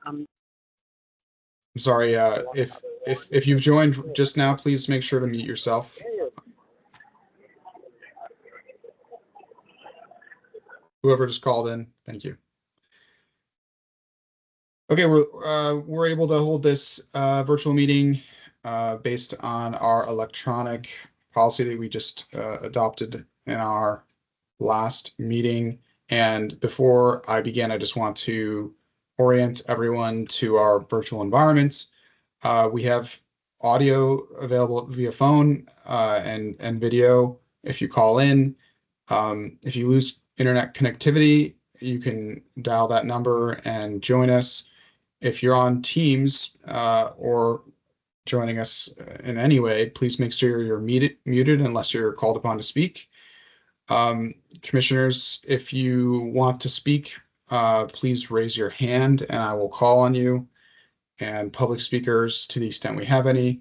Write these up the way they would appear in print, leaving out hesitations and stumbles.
I'm sorry, if you've joined just now, please make sure to mute yourself. Whoever just called in, thank you. Okay, we're able to hold this virtual meeting based on our electronic policy that we just adopted in our last meeting. And before I begin, I just want to orient everyone to our virtual environments. We have audio available via phone and video if you call in. If you lose internet connectivity, you can dial that number and join us. If you're on Teams or joining us in any way, please make sure you're muted unless you're called upon to speak. Commissioners, if you want to speak, please raise your hand and I will call on you. And public speakers, to the extent we have any,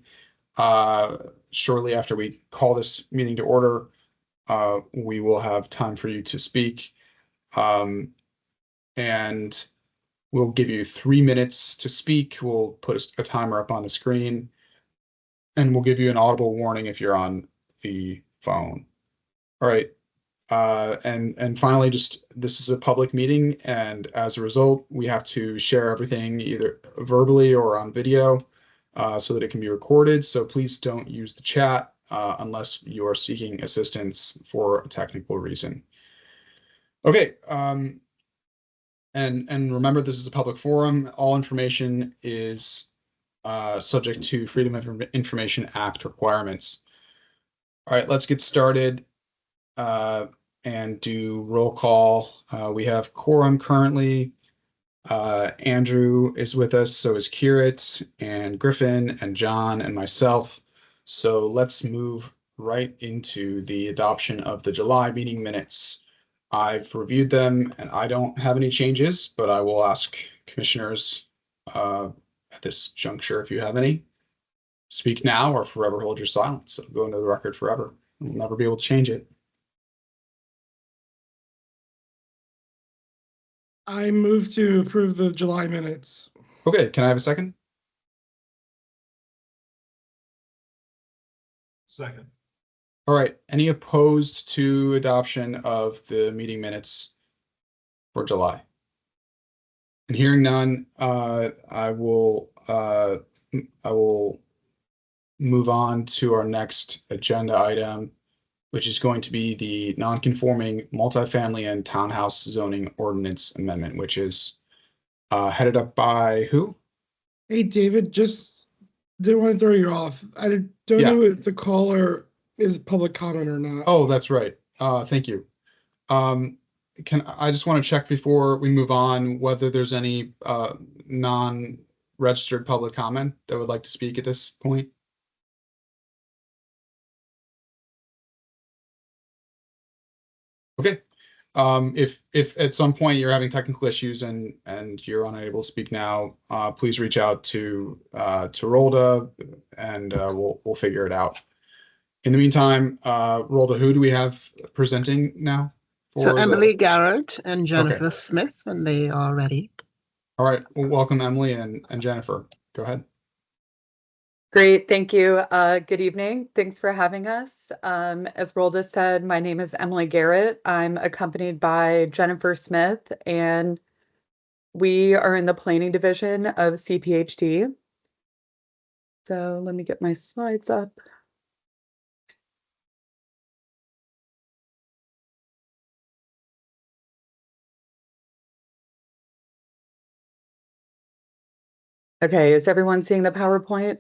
shortly after we call this meeting to order, we will have time for you to speak. And we'll give you 3 minutes to speak. We'll put a timer up on the screen, and we'll give you an audible warning if you're on the phone. All right. And finally, just this is a public meeting, and as a result, we have to share everything either verbally or on video so that it can be recorded. So please don't use the chat unless you are seeking assistance for a technical reason. Okay. And remember, this is a public forum. All information is subject to Freedom of Information Act requirements. All right, let's get started and do roll call. We have quorum currently. Andrew is with us, so is Kirit and Griffin and John and myself. So let's move right into the adoption of the July meeting minutes. I've reviewed them and I don't have any changes, but I will ask commissioners at this juncture if you have any. Speak now or forever hold your silence. It'll go into the record forever. We'll never be able to change it. I move to approve the July minutes. Okay, can I have a second? Second. All right, any opposed to adoption of the meeting minutes for July? And hearing none, I will move on to our next agenda item, which is going to be the non-conforming multifamily and townhouse zoning ordinance amendment, which is headed up by who? Hey, David, just didn't want to throw you off. I don't know if the caller is public comment or not. Oh, that's right. Thank you. I just want to check before we move on whether there's any non-registered public comment that would like to speak at this point. Okay. If at some point you're having technical issues and you're unable to speak now, please reach out to Rolda and we'll figure it out. In the meantime, Rolda, who do we have presenting now? So Emily Garrett and Jennifer Smith, and they are ready. All right. Well, welcome, Emily and Jennifer. Go ahead. Great. Thank you. Good evening. Thanks for having us. As Rolda said, my name is Emily Garrett. I'm accompanied by Jennifer Smith, and we are in the planning division of CPHD. So let me get my slides up. Okay, is everyone seeing the PowerPoint?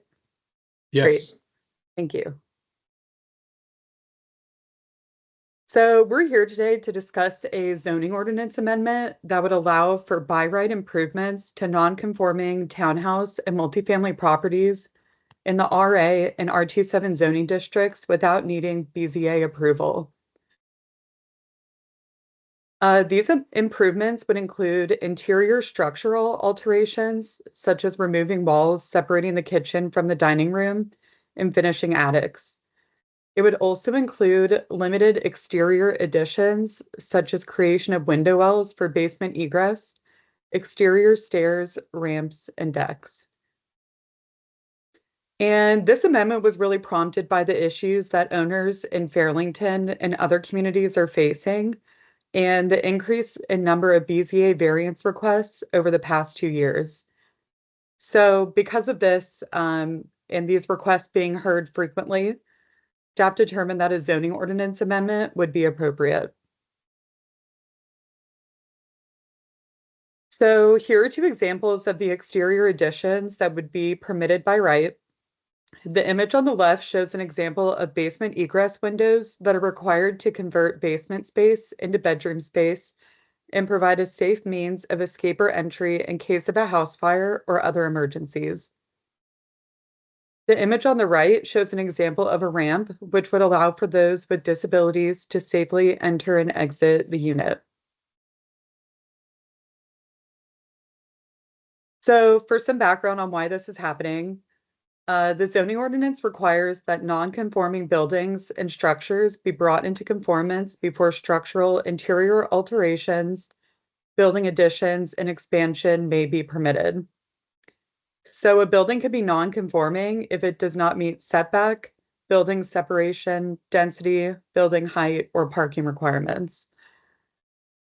Yes. Great. Thank you. So we're here today to discuss a zoning ordinance amendment that would allow for by right improvements to non-conforming townhouse and multifamily properties in the RA and RT7 zoning districts without needing BZA approval. These improvements would include interior structural alterations, such as removing walls separating the kitchen from the dining room and finishing attics. It would also include limited exterior additions, such as creation of window wells for basement egress exterior stairs, ramps, and decks. And this amendment was really prompted by the issues that owners in Fairlington and other communities are facing, and the increase in number of BZA variance requests over the past 2 years. So because of this, and these requests being heard frequently, staff determined that a zoning ordinance amendment would be appropriate. So here are 2 examples of the exterior additions that would be permitted by right. The image on the left shows an example of basement egress windows that are required to convert basement space into bedroom space and provide a safe means of escape or entry in case of a house fire or other emergencies. The image on the right shows an example of a ramp, which would allow for those with disabilities to safely enter and exit the unit. So for some background on why this is happening, the zoning ordinance requires that non-conforming buildings and structures be brought into conformance before structural interior alterations, building additions, and expansion may be permitted. So a building could be non-conforming if it does not meet setback, building separation, density, building height, or parking requirements.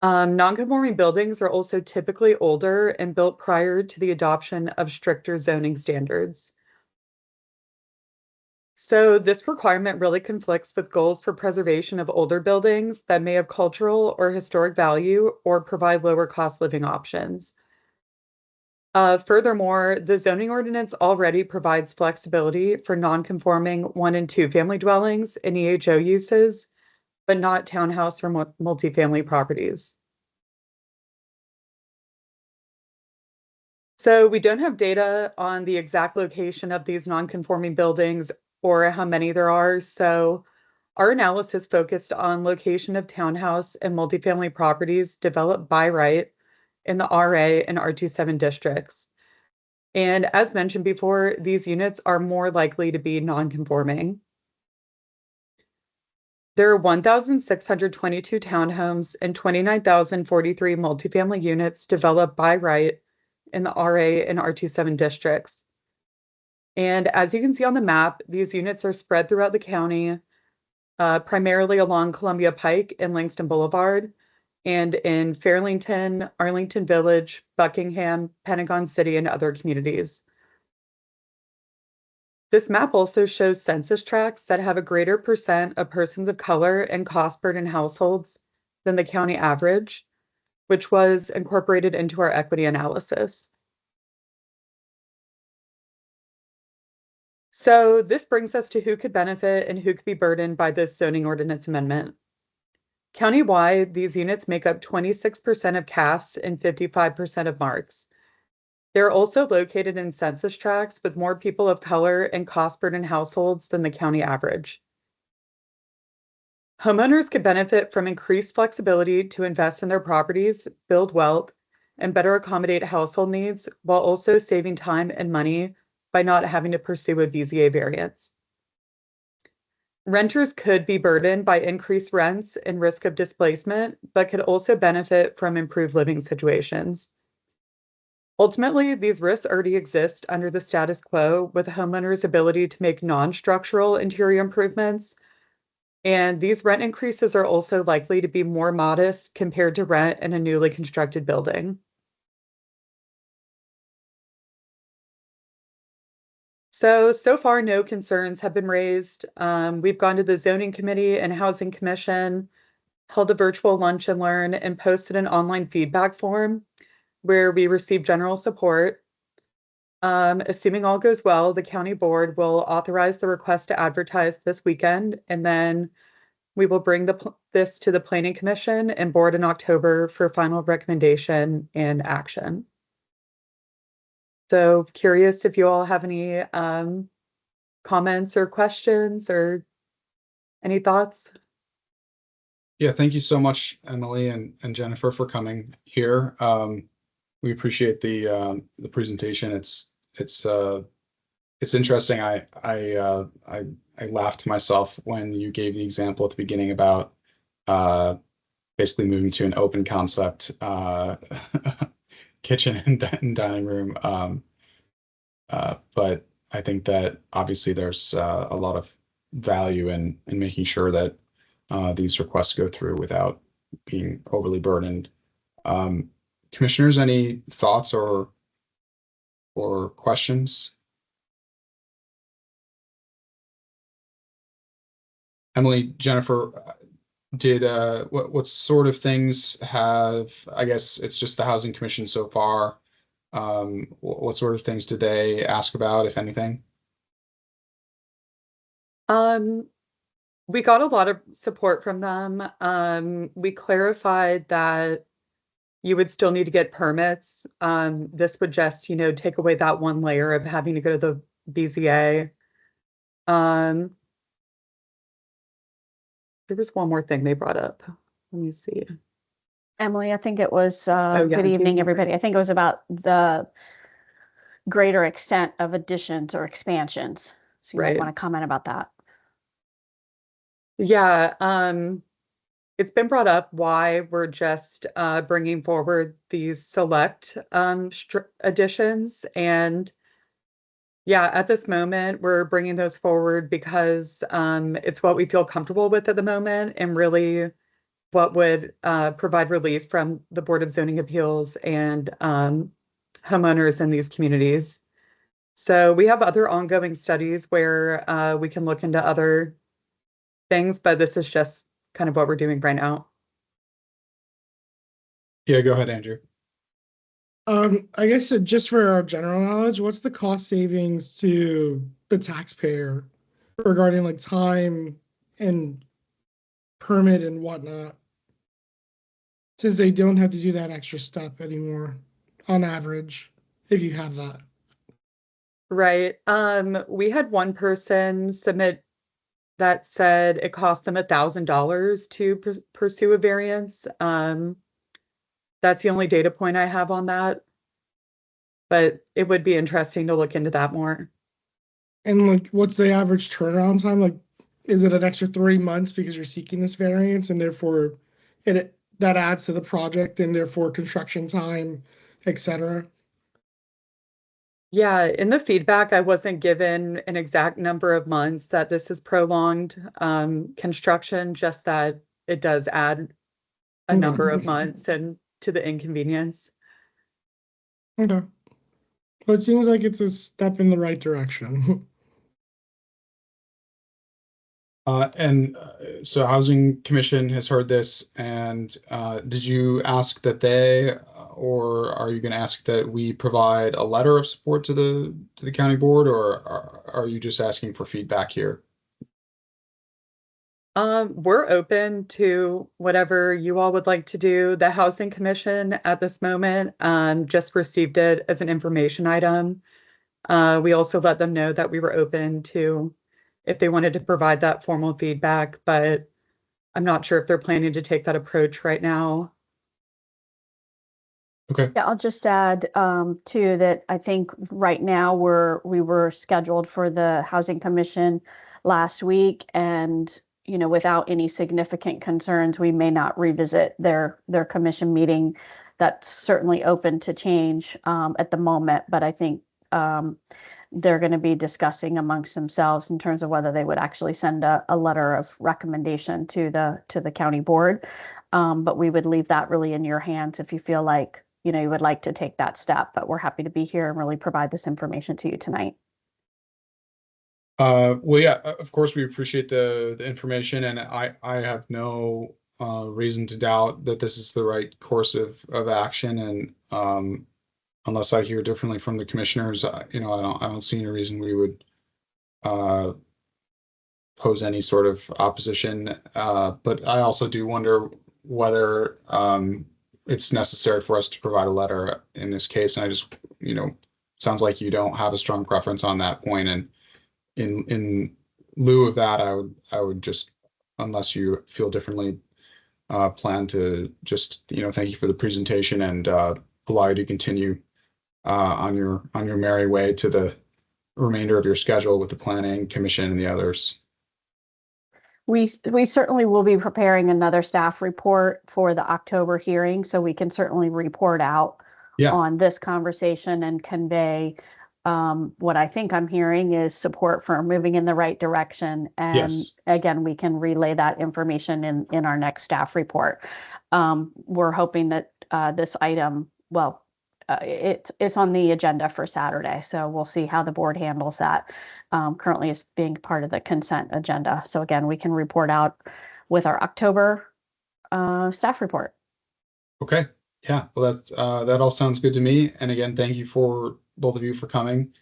Non-conforming buildings are also typically older and built prior to the adoption of stricter zoning standards. So this requirement really conflicts with goals for preservation of older buildings that may have cultural or historic value or provide lower cost living options. Furthermore, the zoning ordinance already provides flexibility for non-conforming 1 and 2 family dwellings and EHO uses, but not townhouse or multifamily properties. So we don't have data on the exact location of these non-conforming buildings or how many there are. So our analysis focused on location of townhouse and multifamily properties developed by right in the RA and R27 districts. And as mentioned before, these units are more likely to be non-conforming. There are 1,622 townhomes and 29,043 multifamily units developed by right in the RA and R27 districts. And as you can see on the map, these units are spread throughout the county, primarily along Columbia Pike and Langston Boulevard, and in Fairlington, Arlington Village, Buckingham, Pentagon City, and other communities. This map also shows census tracts that have a greater percent of persons of color and cost burden households than the county average, which was incorporated into our equity analysis. So this brings us to who could benefit and who could be burdened by this zoning ordinance amendment. Countywide, these units make up 26% of CAFs and 55% of MARCs. They're also located in census tracts with more people of color and cost burden households than the county average. Homeowners could benefit from increased flexibility to invest in their properties, build wealth, and better accommodate household needs while also saving time and money by not having to pursue a BZA variance. Renters could be burdened by increased rents and risk of displacement, but could also benefit from improved living situations. Ultimately, these risks already exist under the status quo with homeowners' ability to make non-structural interior improvements, and these rent increases are also likely to be more modest compared to rent in a newly constructed building. So far, no concerns have been raised. We've gone to the Zoning Committee and Housing Commission, held a virtual lunch and learn, and posted an online feedback form where we received general support. Assuming all goes well, the county board will authorize the request to advertise this weekend, and then we will bring this to the Planning Commission and board in October for final recommendation and action. So curious if you all have any comments or questions or any thoughts? Yeah, thank you so much, Emily and Jennifer, for coming here. We appreciate the presentation. It's interesting. I laughed to myself when you gave the example at the beginning about basically moving to an open concept kitchen and dining room. But I think that obviously there's a lot of value in making sure that these requests go through without being overly burdened. Commissioners, any thoughts or questions? Emily, Jennifer, did what sort of things have, I guess it's just the Housing Commission so far. What sort of things did they ask about, if anything? We got a lot of support from them. We clarified that you would still need to get permits. This would just, take away that one layer of having to go to the BZA. There was one more thing they brought up. Let me see. Emily, I think it was, yeah, good do evening, you- everybody. I think it was about the greater extent of additions or expansions. So you might Right. want to comment about that. Yeah, it's been brought up why we're just bringing forward these select additions. And yeah, at this moment, we're bringing those forward because it's what we feel comfortable with at the moment, and really what would provide relief from the Board of Zoning Appeals and homeowners in these communities. So we have other ongoing studies where we can look into other things, but this is just kind of what we're doing right now. Yeah, go ahead, Andrew. I guess just for our general knowledge, what's the cost savings to the taxpayer regarding like time and permit and whatnot? Since they don't have to do that extra step anymore on average, if you have that. Right. We had one person submit that said it cost them $1,000 to pursue a variance. That's the only data point I have on that, but it would be interesting to look into that more. And like, what's the average turnaround time? Like, is it an extra 3 months because you're seeking this variance and therefore that adds to the project and therefore construction time, etc.? Yeah, in the feedback, I wasn't given an exact number of months that this is prolonged construction, just that it does add a number of months and to the inconvenience. Okay. Well, it seems like it's a step in the right direction. So Housing Commission has heard this, and did you ask that they, or are you going to ask that we provide a letter of support to the county board, or are you just asking for feedback here? We're open to whatever you all would like to do. The Housing Commission at this moment just received it as an information item. We also let them know that we were open to if they wanted to provide that formal feedback, but I'm not sure if they're planning to take that approach right now. Okay. Yeah, I'll just add too that I think right now we were scheduled for the Housing Commission last week, and without any significant concerns, we may not revisit their commission meeting. That's certainly open to change at the moment, but I think they're going to be discussing amongst themselves in terms of whether they would actually send a letter of recommendation to the county board. But we would leave that really in your hands if you feel like you would like to take that step. But we're happy to be here and really provide this information to you tonight. Well, yeah, of course we appreciate the information, and I have no reason to doubt that this is the right course of action, and unless I hear differently from the commissioners, I don't see any reason we would pose any sort of opposition. But I also do wonder whether it's necessary for us to provide a letter in this case. And I just, sounds like you don't have a strong preference on that point. And in lieu of that, I would just, unless you feel differently, plan to just, thank you for the presentation and allow you to continue on your merry way to the remainder of your schedule with the planning commission and the others. We certainly will be preparing another staff report for the October hearing, so we can certainly report out Yeah. on this conversation and convey what I think I'm hearing is support for moving in the right direction. And Yes. again, we can relay that information in our next staff report. We're hoping that this item, well, it's on the agenda for Saturday, so we'll see how the board handles that. Currently, it's being part of the consent agenda. So again, we can report out with our October staff report. Okay. Yeah. Well, that all sounds good to me. And again, thank you for both of you for coming.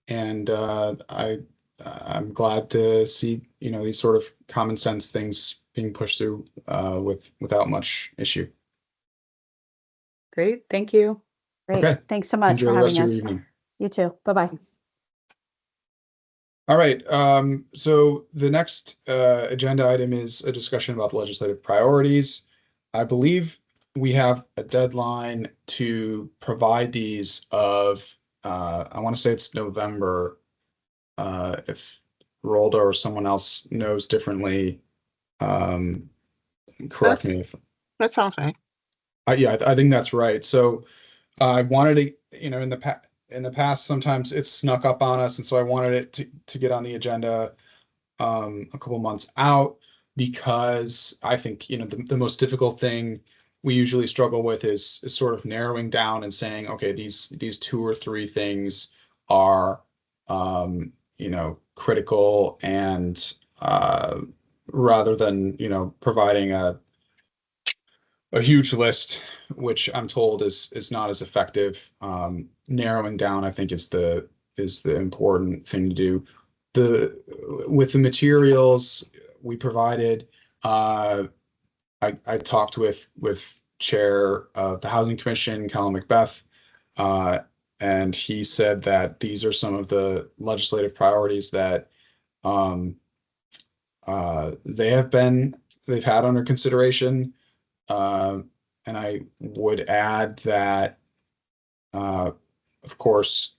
And I'm glad to see, these sort of common sense things being pushed through without much issue. Great, thank you. Great. Okay. Thanks so much Enjoy for the rest having of us. your evening. You too. Bye-bye. All right. So the next agenda item is a discussion about legislative priorities. I believe we have a deadline to provide these of, I want to say it's November. If Rolda or someone else knows differently, correct me if. That sounds right. Yeah, I think that's right. So I wanted to, in the past, sometimes it's snuck up on us, and so I wanted it to get on the agenda a couple months out, because I think, the most difficult thing we usually struggle with is sort of narrowing down and saying, okay, these 2 or 3 things are critical, and rather than providing a huge list, which I'm told is not as effective. Narrowing down, I think, is the important thing to do. With the materials we provided, I talked with Chair of the Housing Commission, Colin Macbeth, and he said that these are some of the legislative priorities that they've had under consideration. And I would add that, of course,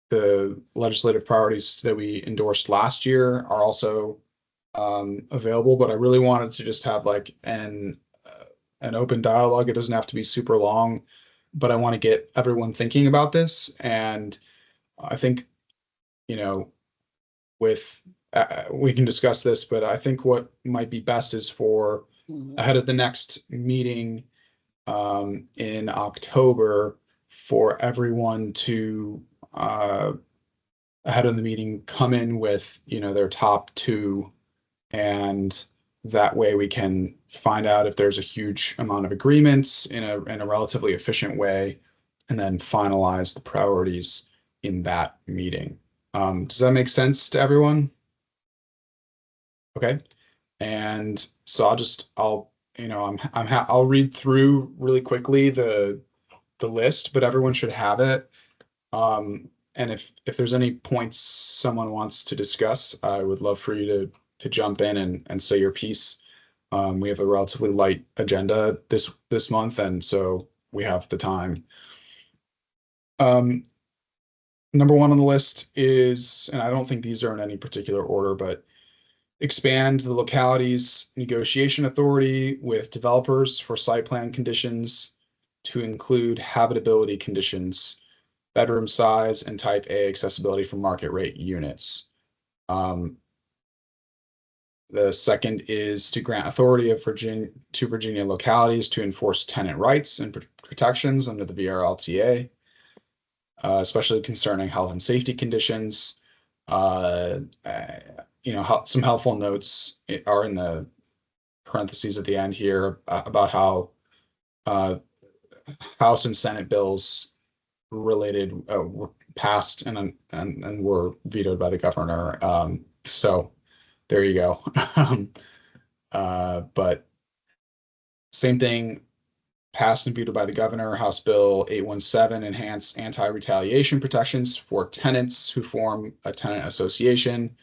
the legislative priorities that we endorsed last year are also available, but I really wanted to just have like an open dialogue. It doesn't have to be super long, but I want to get everyone thinking about this. And I think, we can discuss this, but I think what might be best is for ahead of the next meeting in October, for everyone to ahead of the meeting come in with their top 2, and that way we can find out if there's a huge amount of agreements in a relatively efficient way, and then finalize the priorities in that meeting. Does that make sense to everyone? Okay. And so I'll read through really quickly the list, but everyone should have it. And if there's any points someone wants to discuss, I would love for you to jump in and say your piece. We have a relatively light agenda this month, and so we have the time. Number 1 on the list is, and I don't think these are in any particular order, but expand the locality's negotiation authority with developers for site plan conditions to include habitability conditions, bedroom size, and type A accessibility for market rate units. The second is to grant authority to Virginia localities to enforce tenant rights and protections under the VRLTA, especially concerning health and safety conditions. Some helpful notes are in the parentheses at the end here about how House and Senate bills related were passed and were vetoed by the governor. So there you go. But same thing, passed and vetoed by the governor. House Bill 817 enhanced anti-retaliation protections for tenants who form a tenant association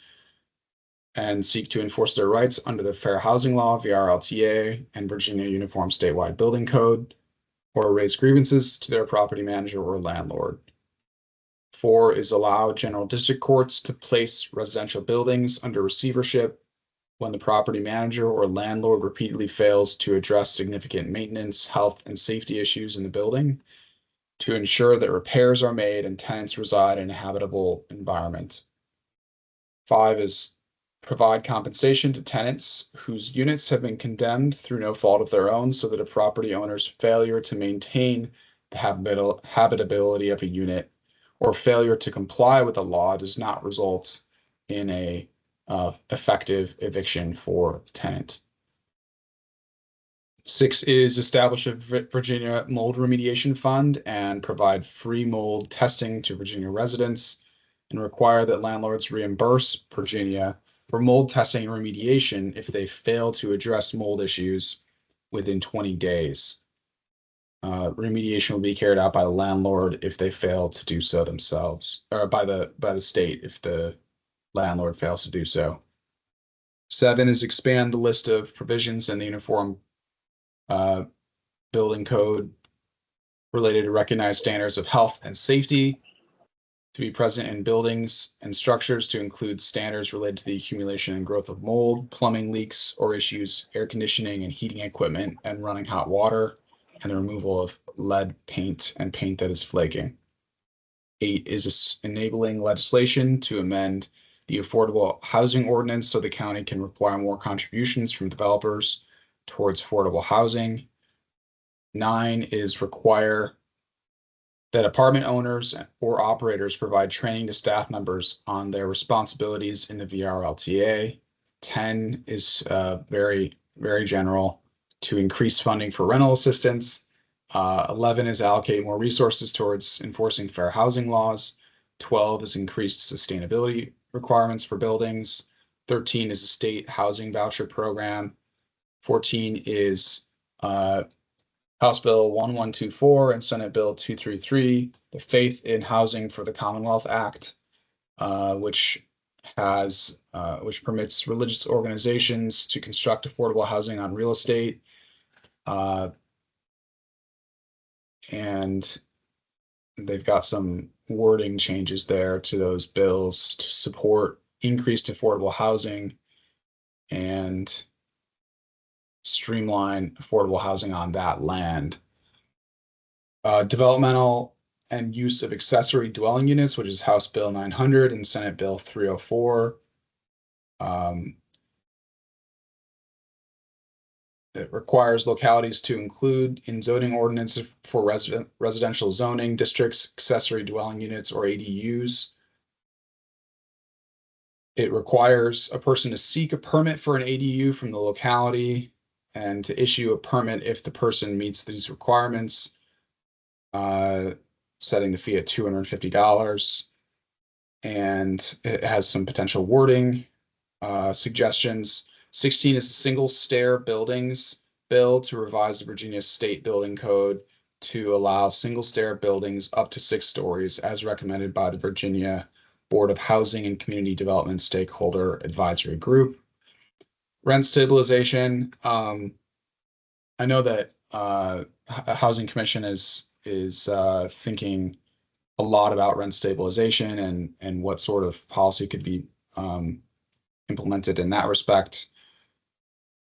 and seek to enforce their rights under the Fair Housing Law, VRLTA, and Virginia Uniform Statewide Building Code, or raise grievances to their property manager or landlord. 4 is allow general district courts to place residential buildings under receivership when the property manager or landlord repeatedly fails to address significant maintenance, health, and safety issues in the building. to ensure that repairs are made and tenants reside in a habitable environment. 5 is provide compensation to tenants whose units have been condemned through no fault of their own, so that a property owner's failure to maintain the habitability of a unit or failure to comply with the law does not result in a effective eviction for the tenant. 6 is establish a Virginia mold remediation fund and provide free mold testing to Virginia residents, and require that landlords reimburse Virginia for mold testing and remediation if they fail to address mold issues within 20 days. Remediation will be carried out by the landlord if they fail to do so themselves, or by the state if the landlord fails to do so. 7 is expand the list of provisions in the Uniform Building Code related to recognized standards of health and safety to be present in buildings and structures, to include standards related to the accumulation and growth of mold, plumbing leaks or issues, air conditioning and heating equipment, and running hot water, and the removal of lead paint and paint that is flaking. 8 is enabling legislation to amend the affordable housing ordinance so the county can require more contributions from developers towards affordable housing. 9 is require that apartment owners or operators provide training to staff members on their responsibilities in the VRLTA. 10 is very, very general, to increase funding for rental assistance. 11 is allocate more resources towards enforcing fair housing laws. 12 is increased sustainability requirements for buildings. 13 is a state housing voucher program. 14 is House Bill 1124 and Senate Bill 233, the Faith in Housing for the Commonwealth Act, which permits religious organizations to construct affordable housing on real estate. And they've got some wording changes there to those bills to support increased affordable housing and streamline affordable housing on that land. Developmental and use of accessory dwelling units, which is House Bill 900 and Senate Bill 304. It requires localities to include in zoning ordinance for residential zoning districts, accessory dwelling units, or ADUs. It requires a person to seek a permit for an ADU from the locality and to issue a permit if the person meets these requirements, setting the fee at $250. And it has some potential wording suggestions. 16 is a single stair buildings bill to revise the Virginia State Building Code to allow single stair buildings up to 6 stories as recommended by the Virginia Board of Housing and Community Development Stakeholder Advisory Group. Rent stabilization. I know that Housing Commission is thinking a lot about rent stabilization and what sort of policy could be implemented in that respect.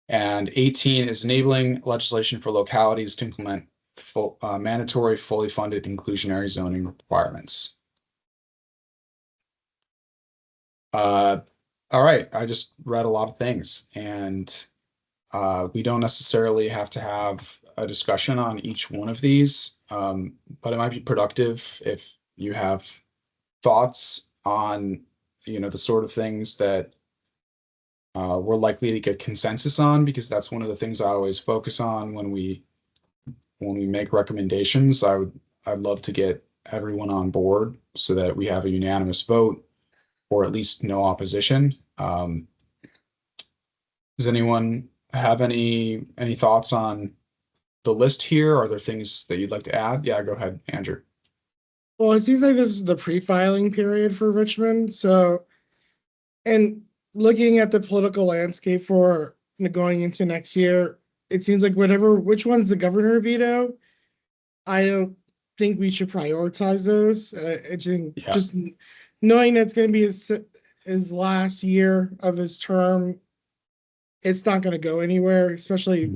And 18 is enabling legislation for localities to implement mandatory, fully funded inclusionary zoning requirements. All right, I just read a lot of things, and we don't necessarily have to have a discussion on each one of these, but it might be productive if you have thoughts on, the sort of things that we're likely to get consensus on, because that's one of the things I always focus on when we make recommendations. I'd love to get everyone on board so that we have a unanimous vote or at least no opposition. Does anyone have any thoughts on the list here? Are there things that you'd like to add? Yeah, go ahead, Andrew. Well, it seems like this is the pre-filing period for Richmond. So, and looking at the political landscape for going into next year, it seems like which one's the governor veto, I don't think we should prioritize those. I think just knowing that it's going to be his last year of his term, it's not going to go anywhere. Especially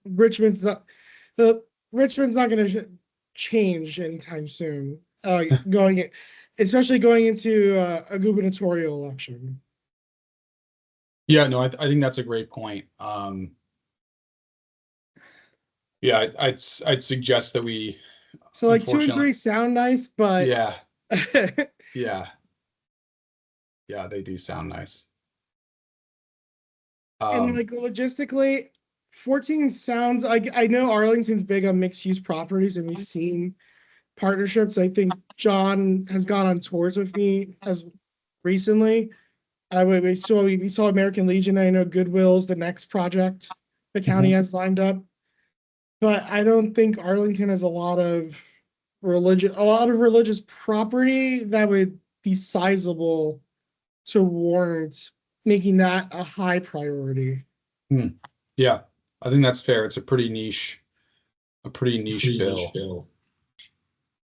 Richmond's not going to change anytime soon. Going, especially going into a gubernatorial election. Yeah, no, I think that's a great point. Yeah, I'd suggest that we, So like 2 and unfortunately, 3 sound nice, but yeah, yeah, yeah, they do sound nice. and like logistically, 14 sounds like, I know Arlington's big on mixed use properties and we've seen partnerships. I think John has gone on tours with me as recently. We saw American Legion. I know Goodwill's the next project the county has lined up. But I don't think Arlington has a lot of religious property that would be sizable to warrant making that a high priority. Yeah, I think that's fair. It's a pretty niche bill.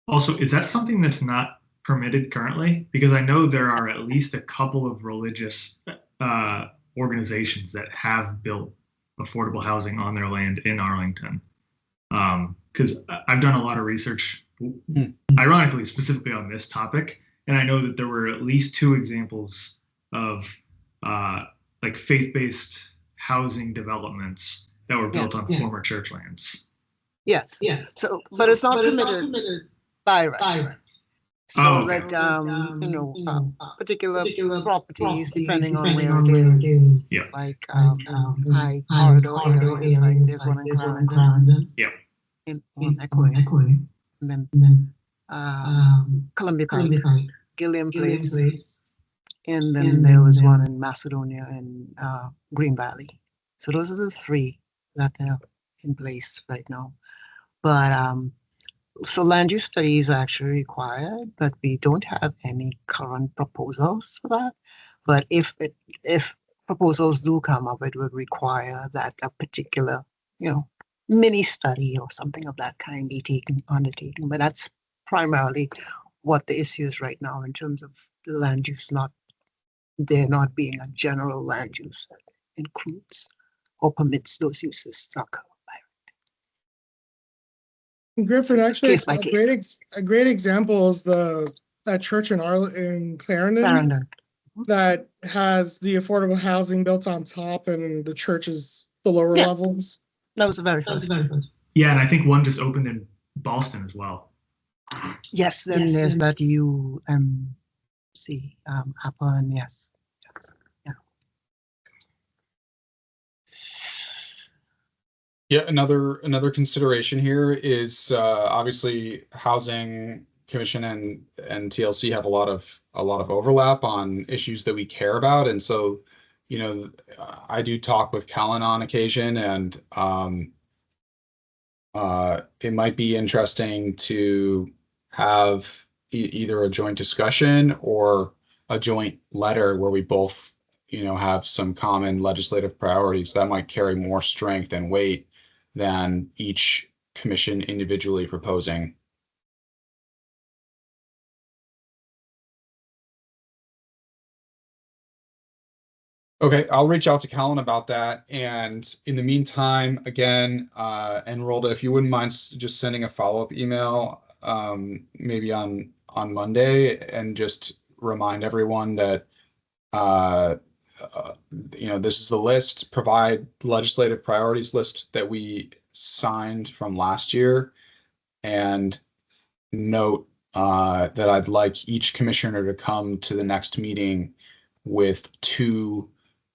Also, is that something that's not permitted currently? Because I know there are at least a couple of religious organizations that have built affordable housing on their land in Arlington. Because I've done a lot of research, ironically, specifically on this topic, and I know that there were at least 2 examples of like faith-based housing developments that were built on former church lands. Yes. So, but it's not permitted by right. So that, particular properties, depending on where it is, like high corridor areas, like there's one in Clarendon. In Echoing. And then Columbia Pike, Gilliam Place. And then there was one in Macedonia and Green Valley. So those are the 3 that are in place right now. But so land use study is actually required, but we don't have any current proposals for that. But if proposals do come up, it would require that a particular, mini study or something of that kind be undertaken. But that's primarily what the issue is right now in terms of the land use there not being a general land use that includes or permits those uses to occur. Griffin, actually, Case by case. a great example is that church in Clarendon that has the affordable housing built on top, and the church is the lower levels. That was the very first. Yeah, and I think one just opened in Boston as well. Yes, then there's that UMC happen. Yes. Yeah, another consideration here is obviously Housing Commission and TLC have a lot of overlap on issues that we care about, and so I do talk with Callan on occasion, and it might be interesting to have either a joint discussion or a joint letter where we both have some common legislative priorities that might carry more strength and weight than each commission individually proposing. Okay, I'll reach out to Callan about that. And in the meantime, again, Enrolda, if you wouldn't mind just sending a follow-up email, maybe on Monday, and just remind everyone that this is the list, provide legislative priorities list that we signed from last year, and note that I'd like each commissioner to come to the next meeting with 2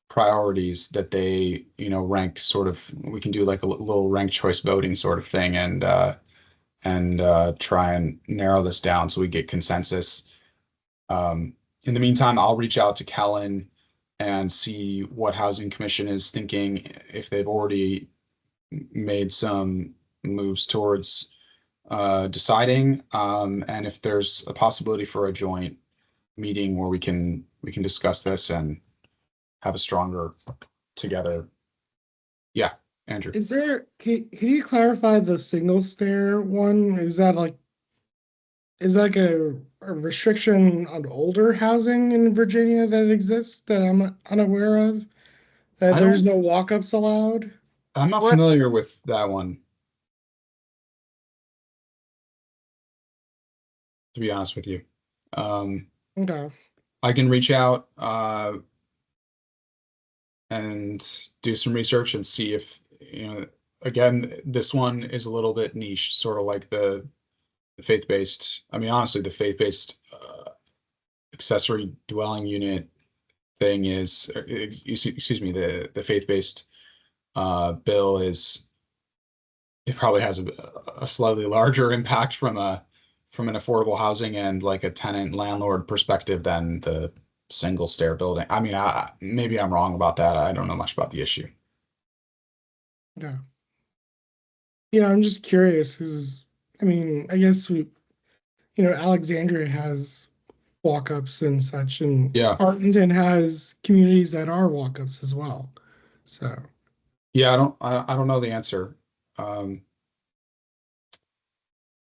priorities that they, rank sort of. We can do like a little ranked choice voting sort of thing, and try and narrow this down so we get consensus. In the meantime, I'll reach out to Kellen and see what Housing Commission is thinking, if they've already made some moves towards deciding, and if there's a possibility for a joint meeting where we can discuss this and have a stronger together. Yeah, Andrew. Can you clarify the single stair one? Is that like a restriction on older housing in Virginia that exists that I'm unaware of? That there's no walk-ups allowed? I'm not familiar with that one. to be honest with you. Okay. I can reach out and do some research and see if, again, this one is a little bit niche, sort of like the faith-based. I mean, honestly, the faith-based accessory dwelling unit thing is, excuse me, the faith-based bill is, it probably has a slightly larger impact from an affordable housing and like a tenant landlord perspective than the single stair building. I mean, maybe I'm wrong about that. I don't know much about the issue. Yeah. Yeah, I'm just curious because I mean, I guess Alexandria has walk-ups and such, and Yeah. Arlington has communities that are walk-ups as well. So Yeah, I don't know the answer.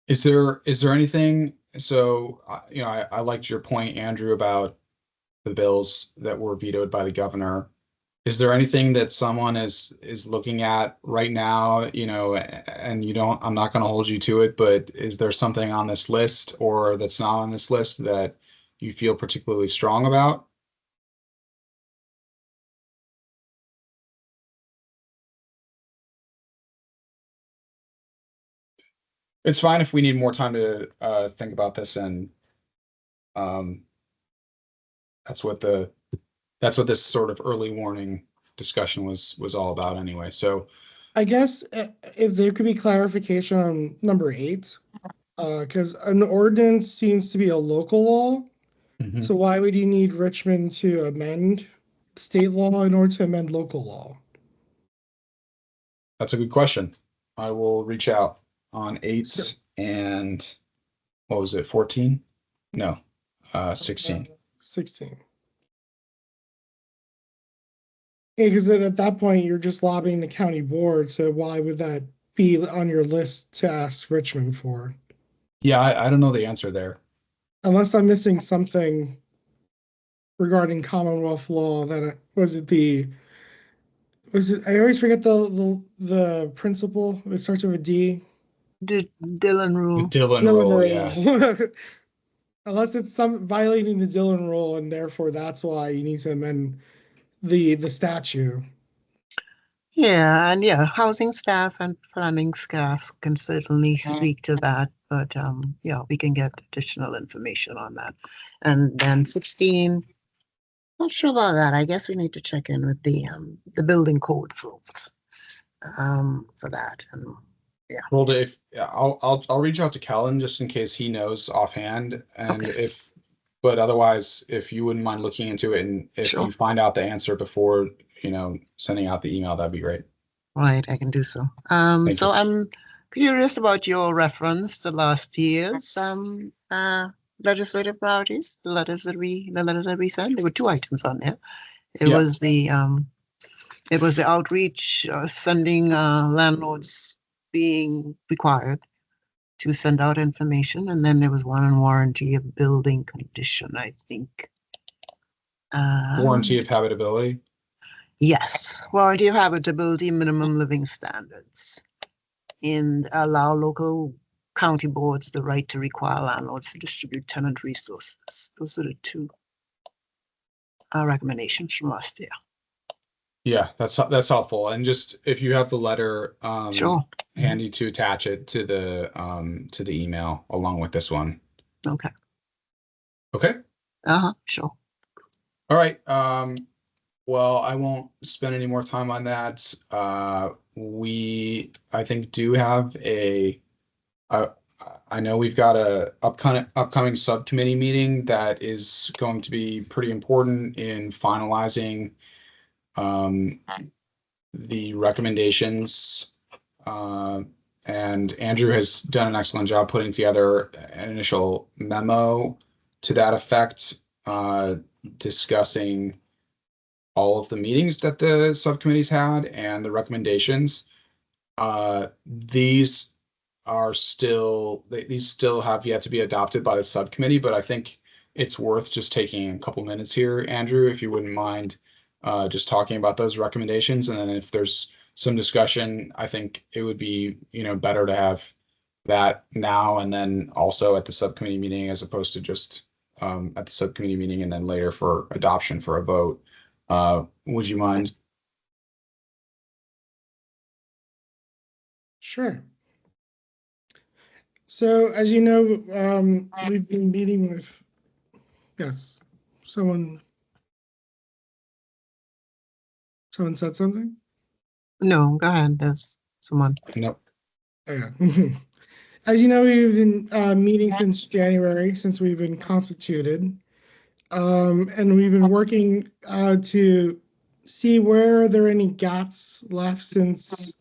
Is there anything? So, I liked your point, Andrew, about the bills that were vetoed by the governor. Is there anything that someone is looking at right now, and I'm not going to hold you to it, but is there something on this list or that's not on this list that you feel particularly strong about? It's fine if we need more time to think about this, and um, that's what this sort of early warning discussion was all about anyway. So I guess if there could be clarification on number 8, because an ordinance seems to be a local law. mhm, So why would you need Richmond to amend state law in order to amend local law? that's a good question. I will reach out on 8 So- and what was it, 14? No, 16. 16. Yeah, because at that point you're just lobbying the county board. So why would that be on your list to ask Richmond for? Yeah, I don't know the answer there. Unless I'm missing something regarding Commonwealth law that I always forget the principle. It starts with a D. Dillon The rule. Dillon rule, yeah. Unless it's some violating the Dillon rule, and therefore that's why you need to amend the statute. Yeah, and yeah, housing staff and planning staff can certainly speak to that, but yeah, we can get additional information on that. And then 16, not sure about that. I guess we need to check in with the building code folks for that. And Well, I'll reach out to Kellen just in case he knows offhand, and Okay. but otherwise, if you wouldn't mind looking into it, and if Sure. you find out the answer before, sending out the email, that'd be great. Right, I can do so. Thank So you. I'm curious about your reference to last year's legislative priorities, the letter that we sent. There were 2 items on there. It Yeah. was the outreach, sending landlords being required to send out information, and then there was one on warranty of building condition, I think. Warranty of habitability. Yes, warranty of habitability, minimum living standards, and allow local county boards the right to require landlords to distribute tenant resources. Those are the 2 recommendations from us there. Yeah, that's helpful. And just if you have the letter Sure. handy to attach it to the email along with this one. Okay. Okay. Sure. All right. Well, I won't spend any more time on that. We, I think, do have I know we've got a upcoming subcommittee meeting that is going to be pretty important in finalizing the recommendations. And Andrew has done an excellent job putting together an initial memo to that effect, discussing all of the meetings that the subcommittees had and the recommendations. These still have yet to be adopted by the subcommittee, but I think it's worth just taking a couple minutes here, Andrew, if you wouldn't mind, just talking about those recommendations. And then if there's some discussion, I think it would be, better to have that now and then also at the subcommittee meeting, as opposed to just at the subcommittee meeting and then later for adoption for a vote. Would you mind? Sure. So as you know, we've been meeting with, yes, someone said something? No, go ahead. There's someone. Nope. Yeah. As you know, we've been meeting since January, since we've been constituted. And we've been working to see where are there any gaps left since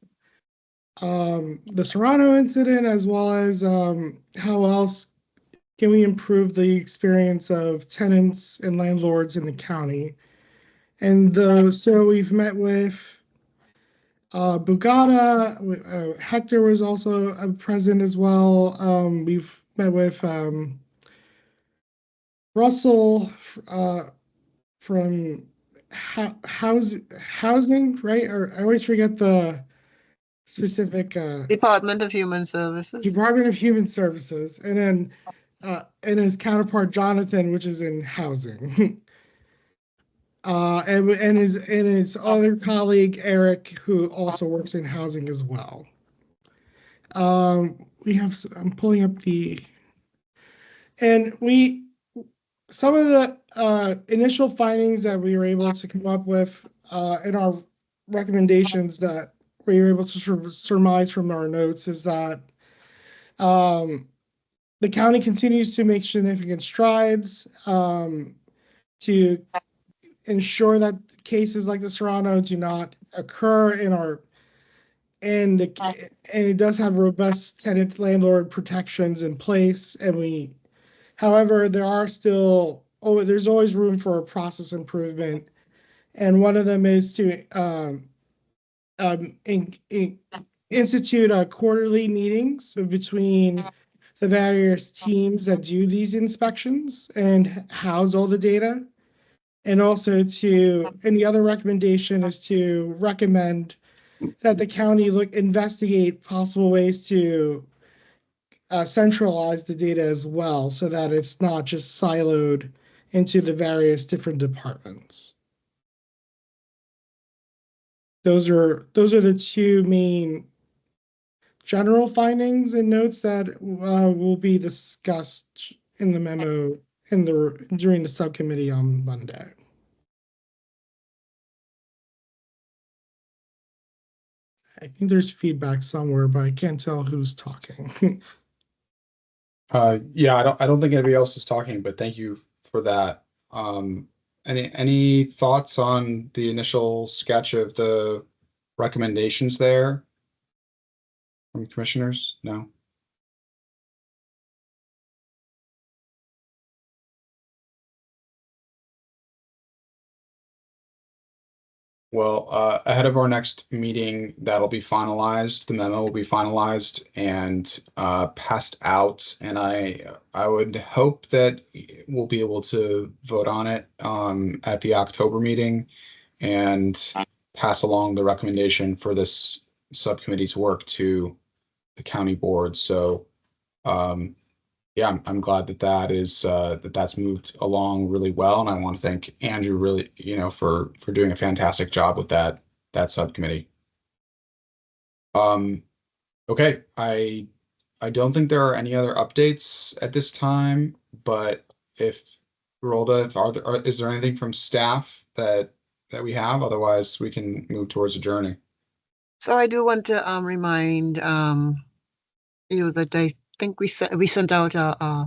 the Serrano incident, as well as how else can we improve the experience of tenants and landlords in the county. And so we've met with Bugada, Hector was also present as well. We've met with Russell from housing, right? Or I always forget the specific Department of Human Services. Department of Human Services, and then and his counterpart Jonathan, which is in housing. And his other colleague Eric, who also works in housing as well. We have, I'm pulling up some of the initial findings that we were able to come up with in our recommendations that we were able to surmise from our notes is that the county continues to make significant strides to ensure that cases like the Serrano do not occur and it does have robust tenant landlord protections in place. However, there's always room for a process improvement. And one of them is to institute quarterly meetings between the various teams that do these inspections and house all the data. And also and the other recommendation is to recommend that the county investigate possible ways to centralize the data as well, so that it's not just siloed into the various different departments. Those are the two main general findings and notes that will be discussed in the memo during the subcommittee on Monday. I think there's feedback somewhere, but I can't tell who's talking. Yeah, I don't think anybody else is talking, but thank you for that. Any thoughts on the initial sketch of the recommendations there from commissioners? No. Well, ahead of our next meeting, that'll be finalized. The memo will be finalized and passed out. And I would hope that we'll be able to vote on it at the October meeting and pass along the recommendation for this subcommittee's work to the county board. So yeah, I'm glad that that's moved along really well, and I want to thank Andrew really, for doing a fantastic job with that subcommittee. Okay, I don't think there are any other updates at this time, but if Rolda, is there anything from staff that we have? Otherwise, we can move towards adjourning. So I do want to remind you that I think we sent out a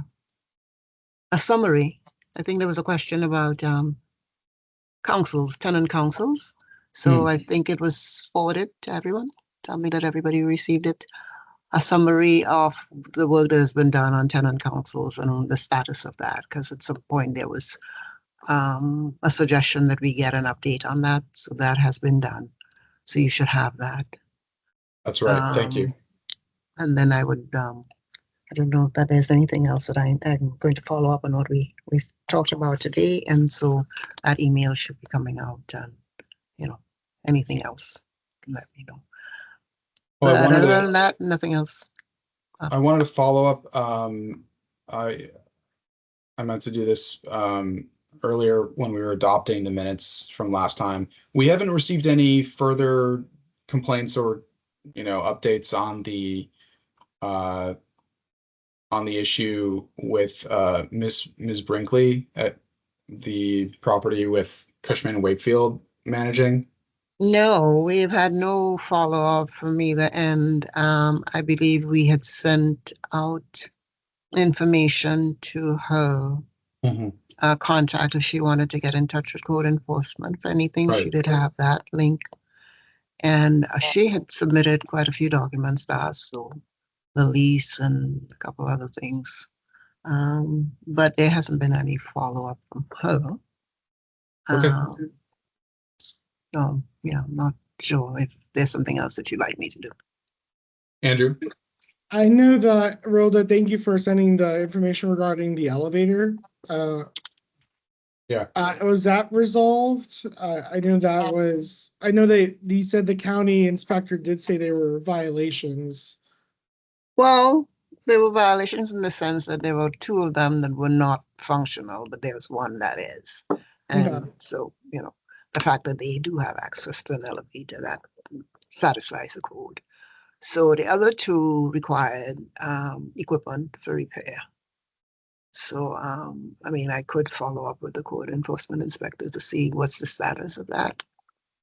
summary. I think there was a question about tenant councils. So I think it was forwarded to everyone. Tell me that everybody received it. A summary of the work that has been done on tenant councils and the status of that, because at some point there was a suggestion that we get an update on that. So that has been done. So you should have that. That's right. Thank you. And then I would I don't know if there's anything else that I'm going to follow up on what we've talked about today. And so that email should be coming out, and anything else, let me know. Well, But other than that, nothing else. I wanted to follow up. I meant to do this earlier when we were adopting the minutes from last time. We haven't received any further complaints or, updates on the issue with Ms. Brinkley at the property with Cushman Wakefield managing. No, we've had no follow-up from either end. I believe we had sent out information to her contact if she wanted to get in touch with code enforcement for anything. She Right. did have that link. And she had submitted quite a few documents to us, so the lease and a couple other things. But there hasn't been any follow-up from her. Okay. So, yeah, I'm not sure if there's something else that you'd like me to do. Andrew? I know that, Rhoda, thank you for sending the information regarding the elevator. Yeah. Was that resolved? I know they said the county inspector did say there were violations. Well, there were violations in the sense that there were two of them that were not functional, but there's one that is. And so, the fact that they do have access to an elevator, that satisfies the code. So the other two required equipment for repair. So, I could follow up with the code enforcement inspector to see what's the status of that.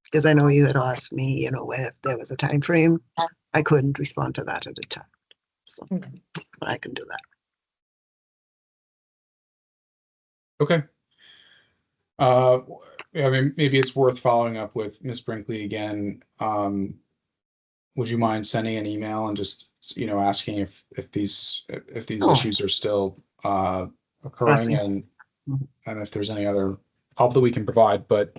Because I know you had asked me, if there was a time frame. I couldn't respond to that at the time. So, but I can do that. Okay. Maybe it's worth following up with Ms. Brinkley again. Would you mind sending an email and just, asking if these issues are still occurring and if there's any other help that we can provide? But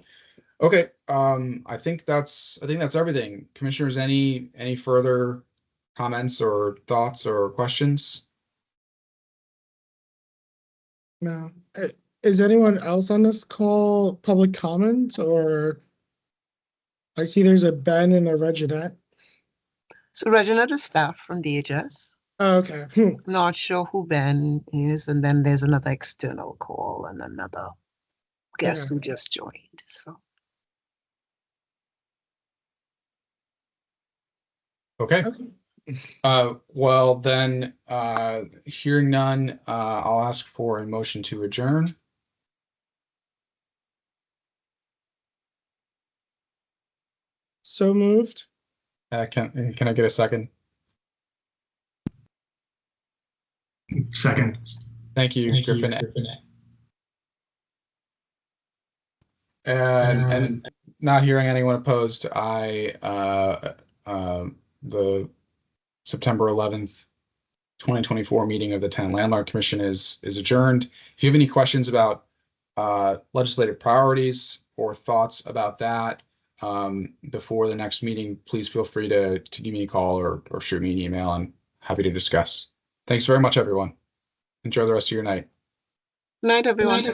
okay, I think that's everything. Commissioners, any further comments or thoughts or questions? No. Is anyone else on this call public comment, or I see there's a Ben and a Reginette. So Reginette is staff from DHS. Oh, okay. Not sure who Ben is, and then there's another external call and another guest who just joined. So Okay. Well then, hearing none, I'll ask for a motion to adjourn. So moved. Can I get a second? Second. Thank you, Griffin. And not hearing anyone opposed, the September 11th, 2024 meeting of the Tenant Landlord Commission is adjourned. If you have any questions about legislative priorities or thoughts about that before the next meeting, please feel free to give me a call or shoot me an email. I'm happy to discuss. Thanks very much, everyone. Enjoy the rest of your night. night, everyone.